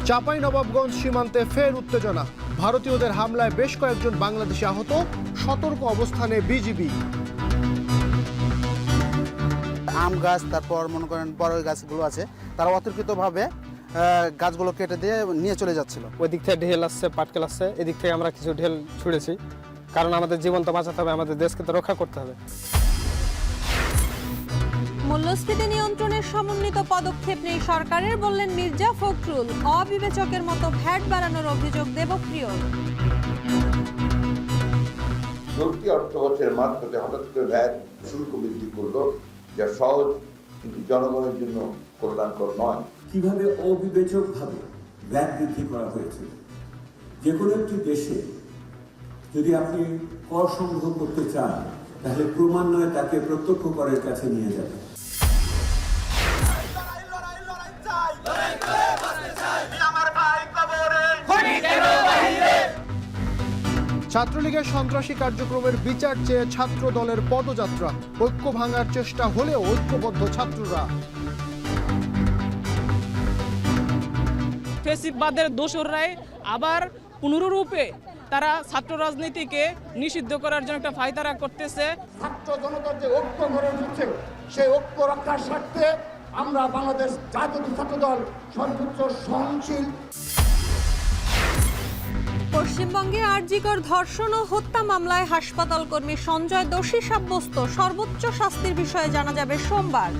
চাঁপাইনবাবগঞ্জ সীমান্তে ফের উত্তেজনা, ভারতীয়দের হামলায় বেশ কয়েকজন বাংলাদেশি আহত, সতর্ক অবস্থানে বিজিবি। আম গাছ, তারপর মনে করেন বড় গাছগুলো আছে, তারা অতর্কিতভাবে গাছগুলো কেটে দিয়ে নিয়ে চলে যাচ্ছিল। ওই দিক থেকে ঢেল আসছে, পাটকেল আসছে, এদিক থেকে আমরা কিছু ঢেল ছুঁড়েছি, কারণ আমাদের জীবন তো বাঁচাতে হবে, আমাদের দেশকে তো রক্ষা করতে হবে। মূল্যস্ফীতি নিয়ন্ত্রণের সমন্বিত পদক্ষেপ নেই সরকারের, বললেন মির্জা ফখরুল। অবিবেচকের মতো ভ্যাট বাড়ানোর অভিযোগ দেবপ্রিয়। চলতি অর্থ বছরের মাঝপথে হঠাৎ করে ভ্যাট শুল্ক বৃদ্ধি করলো, যা সহজ কিন্তু জনগণের জন্য কল্যাণকর নয়। কিভাবে অবিবেচকভাবে ভ্যাট বৃদ্ধি করা হয়েছে? যে কোনো একটি দেশে যদি আপনি কর সংগ্রহ করতে চান, তাহলে ক্রমান্বয়ে তাকে প্রত্যক্ষ করের কাছে নিয়ে যাবেন। ছাত্রলীগের সন্ত্রাসী কার্যক্রমের বিচার চেয়ে ছাত্র দলের পদযাত্রা, ঐক্য ভাঙার চেষ্টা হলেও ঐক্যবদ্ধ ছাত্ররা। ফেসিবাদের দোসররাই আবার পুনরূপে তারা ছাত্র রাজনীতিকে নিষিদ্ধ করার জন্য একটা ফায়দারা করতেছে। ছাত্র জনতার যে ঐক্য গড়ে উঠছে, সেই ঐক্য রক্ষার স্বার্থে আমরা বাংলাদেশ জাতীয় ছাত্র দল সর্বোচ্চ সহনশীল। পশ্চিমবঙ্গে আরজিকর ধর্ষণ ও হত্যা মামলায় হাসপাতাল কর্মী সঞ্জয় দোষী সাব্যস্ত, সর্বোচ্চ শাস্তির বিষয়ে জানা যাবে সোমবার।